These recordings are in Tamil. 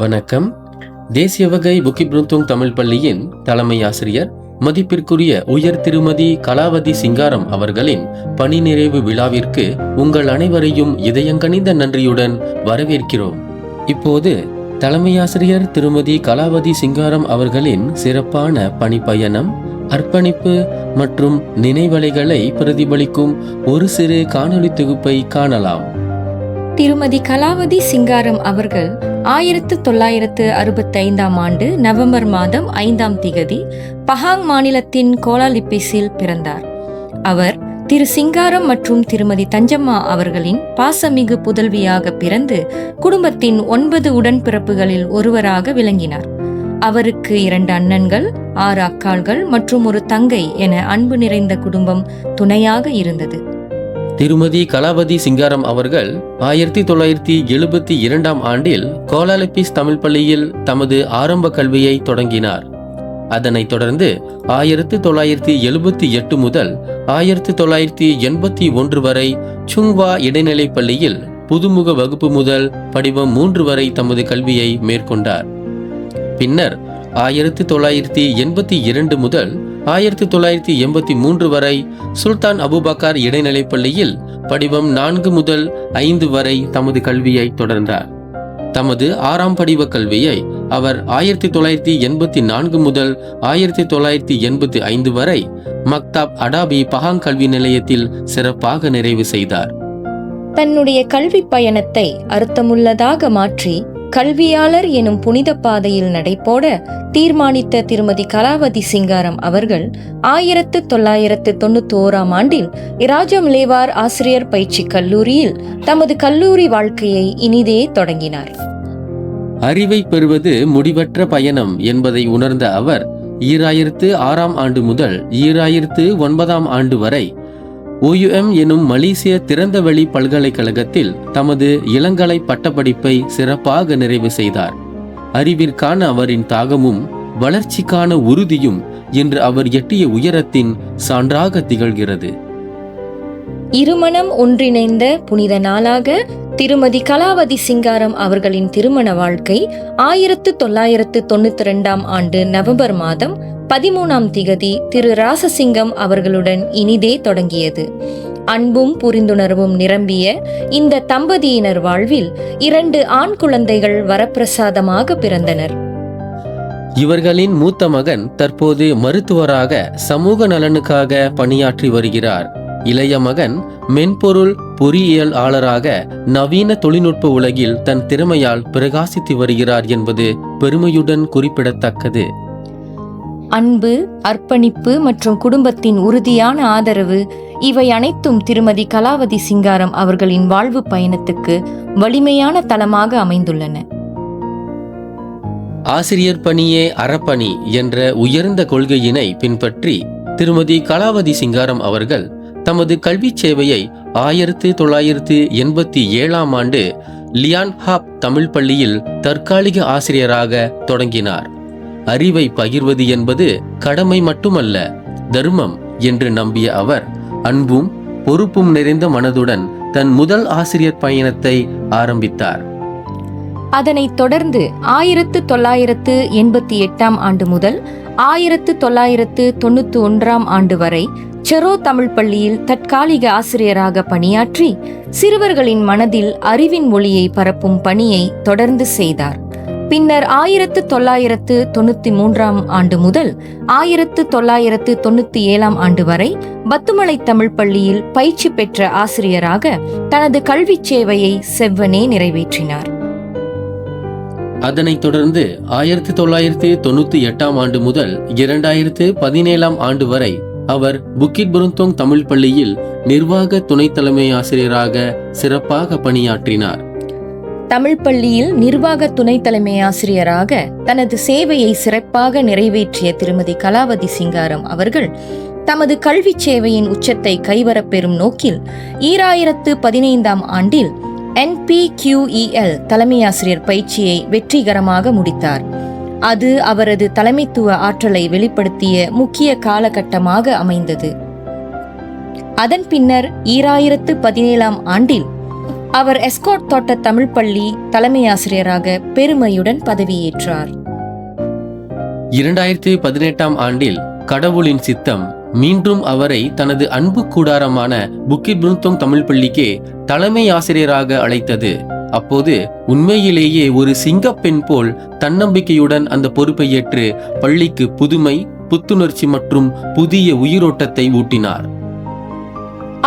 வணக்கம். தேசிய வகை புக்கிட் புருந்தோங் தமிழ் பள்ளியின் தலைமை ஆசிரியர் மதிப்பிற்குரிய உயர் திருமதி கலாவதி சிங்காரம் அவர்களின் பணி நிறைவு விழாவிற்கு உங்கள் அனைவரையும் இதயங்கனிந்த நன்றியுடன் வரவேற்கிறோம். இப்போது தலைமை ஆசிரியர் திருமதி கலாவதி சிங்காரம் அவர்களின் சிறப்பான பணிப்பயணம், அர்ப்பணிப்பு மற்றும் நினைவலைகளை பிரதிபலிக்கும் ஒரு சிறு காணொளி தொகுப்பை காணலாம். திருமதி கலாவதி சிங்காரம் அவர்கள் 1965 ஆண்டு நவம்பர் மாதம் 5ஆம் திகதி பஹாங் மாநிலத்தின் கோலாலிப்பிஸில் பிறந்தார். அவர் திரு சிங்காரம் மற்றும் திருமதி தஞ்சம்மா அவர்களின் பாசமிகு புதல்வியாக பிறந்து குடும்பத்தின் 9 உடன்பிறப்புகளில் ஒருவராக விளங்கினார். அவருக்கு 2 அண்ணன்கள், 6 அக்காள்கள் மற்றும் ஒரு தங்கை என அன்பு நிறைந்த குடும்பம் துணையாக இருந்தது. திருமதி கலாவதி சிங்காரம் அவர்கள் 1972 ஆண்டில் கோலாலிப்பிஸ் தமிழ் பள்ளியில் தமது ஆரம்ப கல்வியை தொடங்கினார். அதனைத் தொடர்ந்து 1978 முதல் 1981 வரை சுங்வா இடைநிலைப் பள்ளியில் புதுமுக வகுப்பு முதல் படிவம் 3 வரை தமது கல்வியை மேற்கொண்டார். பின்னர் 1982 முதல் 1983 வரை சுல்தான் அபுபக்கர் இடைநிலைப் பள்ளியில் படிவம் 4 முதல் 5 வரை தமது கல்வியை தொடர்ந்தார். தமது 6ஆம் படிவ கல்வியை அவர் 1984 முதல் 1985 வரை மக்தாப் அடாபி பஹாங் கல்வி நிலையத்தில் சிறப்பாக நிறைவு செய்தார். தன்னுடைய கல்வி பயணத்தை அர்த்தமுள்ளதாக மாற்றி கல்வியாளர் எனும் புனித பாதையில் நடைபோட தீர்மானித்த திருமதி கலாவதி சிங்காரம் அவர்கள் 1991 ஆண்டில் இராஜம்லேவார் ஆசிரியர் பயிற்சி கல்லூரியில் தமது கல்லூரி வாழ்க்கையை இனிதே தொடங்கினார். அறிவை பெறுவது முடிவற்ற பயணம் என்பதை உணர்ந்த அவர் 2006 ஆண்டு முதல் 2009 ஆண்டு வரை OUM எனும் மலேசிய திறந்தவெளி பல்கலைக்கழகத்தில் தமது இளங்கலை பட்டப்படிப்பை சிறப்பாக நிறைவு செய்தார். அறிவிற்கான அவரின் தாகமும் வளர்ச்சிக்கான உறுதியும் இன்று அவர் எட்டிய உயரத்தின் சான்றாக திகழ்கிறது. இருமணம் ஒன்றிணைந்த புனித நாளாக திருமதி கலாவதி சிங்காரம் அவர்களின் திருமண வாழ்க்கை 1992 ஆண்டு நவம்பர் மாதம் 13ஆம் திகதி திரு ராசசிங்கம் அவர்களுடன் இனிதே தொடங்கியது. அன்பும் புரிந்துணர்வும் நிரம்பிய இந்த தம்பதியினர் வாழ்வில் 2 ஆண் குழந்தைகள் வரப்பிரசாதமாக பிறந்தனர். இவர்களின் மூத்த மகன் தற்போது மருத்துவராக சமூக நலனுக்காக பணியாற்றி வருகிறார். இளைய மகன் மென்பொருள் பொறியியலாளராக நவீன தொழில்நுட்ப உலகில் தன் திறமையால் பிரகாசித்து வருகிறார் என்பது பெருமையுடன் குறிப்பிடத்தக்கது. அன்பு, அர்ப்பணிப்பு மற்றும் குடும்பத்தின் உறுதியான ஆதரவு இவை அனைத்தும் திருமதி கலாவதி சிங்காரம் அவர்களின் வாழ்வு பயணத்துக்கு வலிமையான தளமாக அமைந்துள்ளன. ஆசிரியர் பணியே அறப்பணி என்ற உயர்ந்த கொள்கையினை பின்பற்றி திருமதி கலாவதி சிங்காரம் அவர்கள் தமது கல்வி சேவையை 1987 ஆண்டு லியான் ஹாப் தமிழ் பள்ளியில் தற்காலிக ஆசிரியராக தொடங்கினார். அறிவை பகிர்வது என்பது கடமை மட்டுமல்ல, தர்மம் என்று நம்பிய அவர் அன்பும் பொறுப்பும் நிறைந்த மனதுடன் தன் முதல் ஆசிரியர் பயணத்தை ஆரம்பித்தார். அதனைத் தொடர்ந்து 1988 ஆண்டு முதல் 1991 ஆண்டு வரை செரோ தமிழ் பள்ளியில் தற்காலிக ஆசிரியராக பணியாற்றி சிறுவர்களின் மனதில் அறிவின் ஒளியை பரப்பும் பணியை தொடர்ந்து செய்தார். பின்னர் 1993 ஆண்டு முதல் 1997 ஆண்டு வரை பத்துமலை தமிழ் பள்ளியில் பயிற்சி பெற்ற ஆசிரியராக தனது கல்வி சேவையை செவ்வனே நிறைவேற்றினார். அதனைத் தொடர்ந்து 1998 ஆண்டு முதல் 2017 ஆண்டு வரை அவர் புக்கிட் புருந்தோங் தமிழ் பள்ளியில் நிர்வாக துணை தலைமை ஆசிரியராக சிறப்பாக பணியாற்றினார். தமிழ் பள்ளியில் நிர்வாக துணை தலைமை ஆசிரியராக தனது சேவையை சிறப்பாக நிறைவேற்றிய திருமதி கலாவதி சிங்காரம் அவர்கள் தமது கல்வி சேவையின் உச்சத்தை கைவரப்பெறும் நோக்கில் 2015 ஆண்டில் NPQEL தலைமை ஆசிரியர் பயிற்சியை வெற்றிகரமாக முடித்தார். அது அவரது தலைமைத்துவ ஆற்றலை வெளிப்படுத்திய முக்கிய காலகட்டமாக அமைந்தது. அதன் பின்னர் 2017 ஆண்டில் அவர் எஸ்காட் தோட்ட தமிழ் பள்ளி தலைமை ஆசிரியராக பெருமையுடன் பதவியேற்றார். 2018ஆம் ஆண்டில் கடவுளின் சித்தம் மீண்டும் அவரை தனது அன்பு கூடாரமான புக்கிட் புருந்தோங் தமிழ் பள்ளிக்கே தலைமை ஆசிரியராக அழைத்தது. அப்போது உண்மையிலேயே ஒரு சிங்கப்பெண் போல் தன்னம்பிக்கையுடன் அந்த பொறுப்பை ஏற்று பள்ளிக்கு புதுமை, புத்துணர்ச்சி மற்றும் புதிய உயிரோட்டத்தை ஊட்டினார்.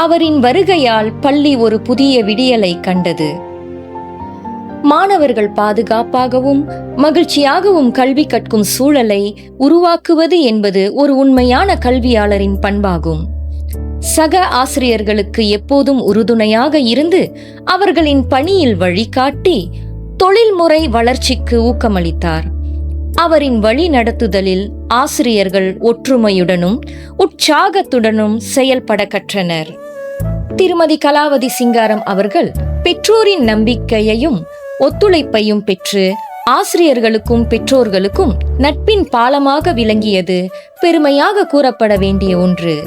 அவரின் வருகையால் பள்ளி ஒரு புதிய விடியலை கண்டது. மாணவர்கள் பாதுகாப்பாகவும் மகிழ்ச்சியாகவும் கல்வி கற்கும் சூழலை உருவாக்குவது என்பது ஒரு உண்மையான கல்வியாளரின் பண்பாகும். சக ஆசிரியர்களுக்கு எப்போதும் உறுதுணையாக இருந்து அவர்களின் பணியில் வழிகாட்டி தொழில்முறை வளர்ச்சிக்கு ஊக்கமளித்தார். அவரின் வழி நடத்துதலில் ஆசிரியர்கள் ஒற்றுமையுடனும் உற்சாகத்துடனும் செயல்பட கற்றனர். திருமதி கலாவதி சிங்காரம் அவர்கள் பெற்றோரின் நம்பிக்கையையும் ஒத்துழைப்பையும் பெற்று ஆசிரியர்களுக்கும் பெற்றோர்களுக்கும் நட்பின் பாலமாக விளங்கியது பெருமையாக கூறப்பட வேண்டிய ஒன்று.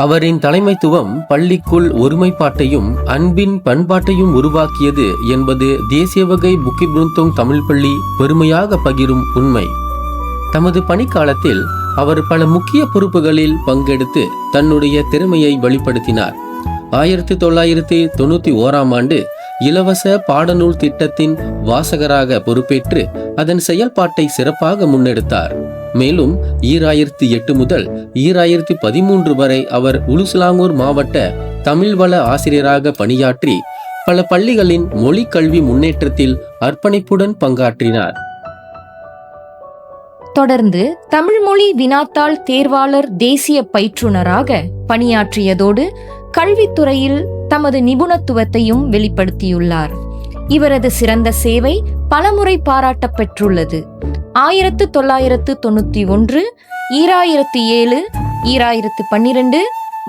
அவரின் தலைமைத்துவம் பள்ளிக்குள் ஒருமைப்பாட்டையும் அன்பின் பண்பாட்டையும் உருவாக்கியது என்பது தேசிய வகை புக்கிட் புருந்தோங் தமிழ் பள்ளி பெருமையாக பகிரும் உண்மை. தமது பணிக்காலத்தில் அவர் பல முக்கிய பொறுப்புகளில் பங்கெடுத்து தன்னுடைய திறமையை வெளிப்படுத்தினார். 1991ஆம் ஆண்டு இலவச பாடநூல் திட்டத்தின் வாசகராக பொறுப்பேற்று அதன் செயல்பாட்டை சிறப்பாக முன்னெடுத்தார். மேலும் 2008 முதல் 2013 வரை அவர் உலுசலாங்கூர் மாவட்ட தமிழ் வள ஆசிரியராக பணியாற்றி பல பள்ளிகளின் மொழி கல்வி முன்னேற்றத்தில் அர்ப்பணிப்புடன் பங்காற்றினார். தொடர்ந்து தமிழ்மொழி வினாத்தாள் தேர்வாளர் தேசிய பயிற்றுனராக பணியாற்றியதோடு கல்வித்துறையில் தமது நிபுணத்துவத்தையும் வெளிப்படுத்தியுள்ளார். இவரது சிறந்த சேவை பலமுறை பாராட்டப் பெற்றுள்ளது. 1991, 2007, 2012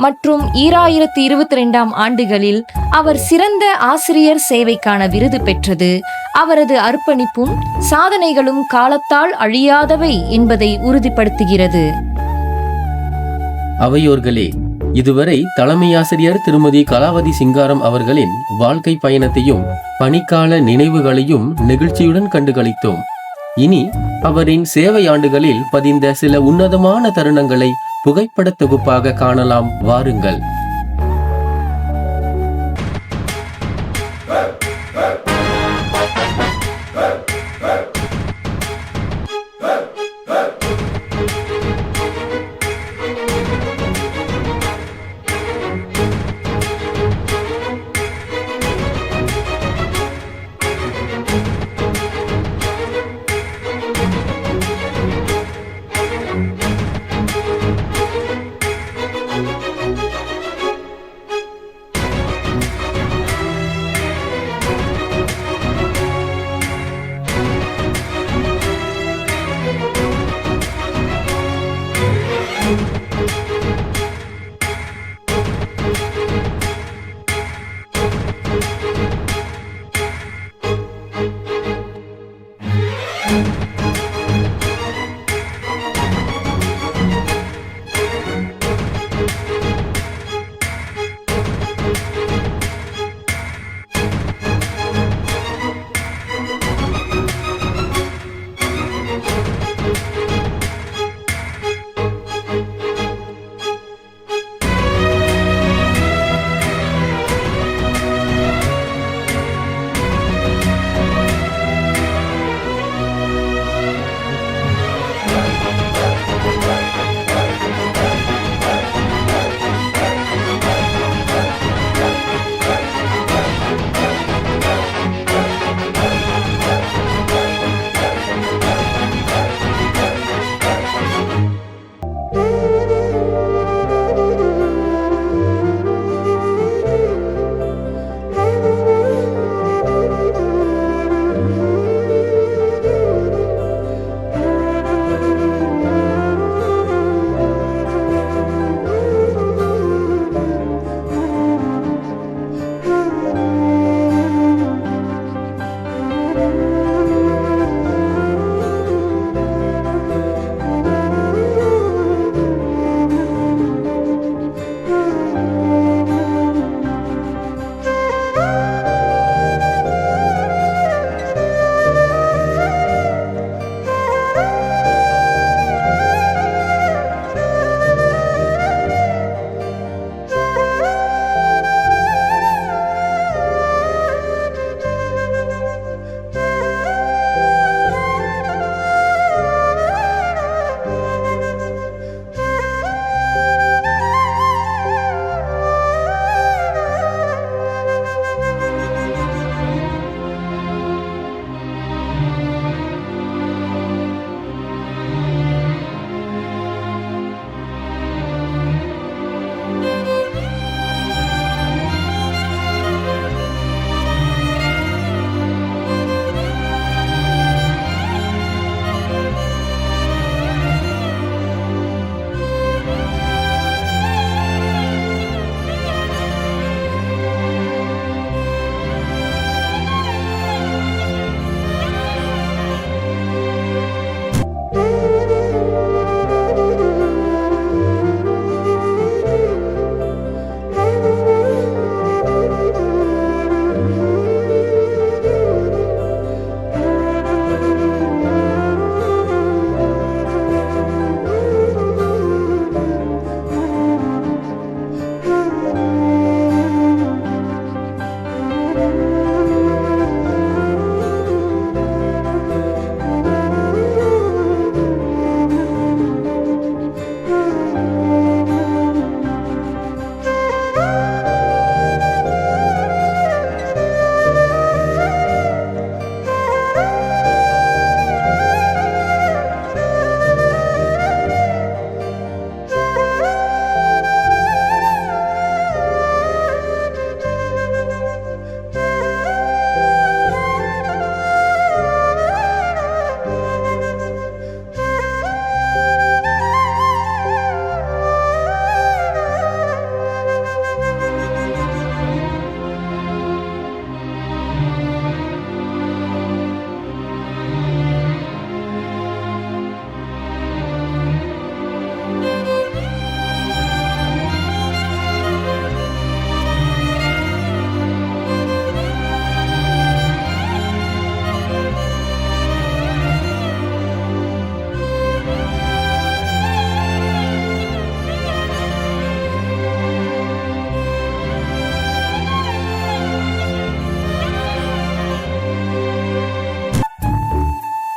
மற்றும் 2022ஆம் ஆண்டுகளில் அவர் சிறந்த ஆசிரியர் சேவைக்கான விருது பெற்றது அவரது அர்ப்பணிப்பும் சாதனைகளும் காலத்தால் அழியாதவை என்பதை உறுதிப்படுத்துகிறது. அவையோர்களே, இதுவரை தலைமையாசிரியர் திருமதி கலாவதி சிங்காரம் அவர்களின் வாழ்க்கை பயணத்தையும் பணிக்கால நினைவுகளையும் நெகிழ்ச்சியுடன் கண்டுகளித்தோம். இனி அவரின் சேவை ஆண்டுகளில் பதிந்த சில உன்னதமான தருணங்களை புகைப்பட தொகுப்பாக காணலாம். வாருங்கள்.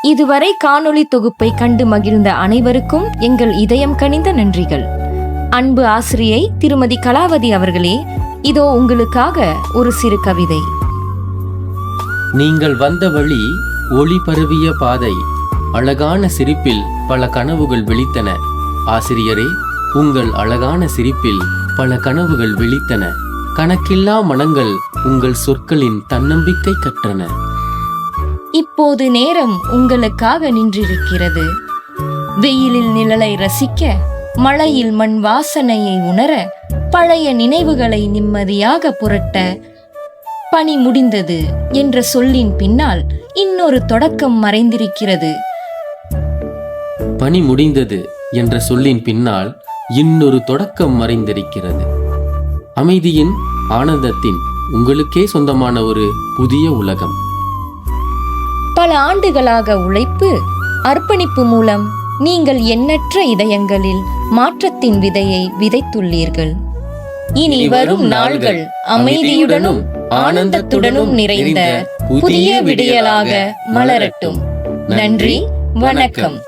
இதுவரை காணொளி தொகுப்பை கண்டு மகிழ்ந்த அனைவருக்கும் எங்கள் இதயம் கனிந்த நன்றிகள். அன்பு ஆசிரியை திருமதி கலாவதி அவர்களே, இதோ உங்களுக்காக ஒரு சிறு கவிதை. நீங்கள் வந்த வழி ஒளி பரவிய பாதை, அழகான சிரிப்பில் பல கனவுகள் விழித்தன. ஆசிரியரே, உங்கள் அழகான சிரிப்பில் பல கனவுகள் விழித்தன. கணக்கில்லா மனங்கள் உங்கள் சொற்களின் தன்னம்பிக்கை கற்றன. இப்போது நேரம் உங்களுக்காக நின்றிருக்கிறது. வெயிலில் நிழலை ரசிக்க, மழையில் மண் வாசனையை உணர, பழைய நினைவுகளை நிம்மதியாக புரட்ட. பணி முடிந்தது என்ற சொல்லின் பின்னால் இன்னொரு தொடக்கம் மறைந்திருக்கிறது. பணி முடிந்தது என்ற சொல்லின் பின்னால் இன்னொரு தொடக்கம் மறைந்திருக்கிறது. அமைதியின், ஆனந்தத்தின், உங்களுக்கே சொந்தமான ஒரு புதிய உலகம். பல ஆண்டுகளாக உழைப்பு, அர்ப்பணிப்பு மூலம் நீங்கள் எண்ணற்ற இதயங்களில் மாற்றத்தின் விதையை விதைத்துள்ளீர்கள். இனி வரும் நாள்கள் அமைதியுடனும் ஆனந்தத்துடனும் நிறைந்த புதிய விடியலாக மலரட்டும். நன்றி, வணக்கம்.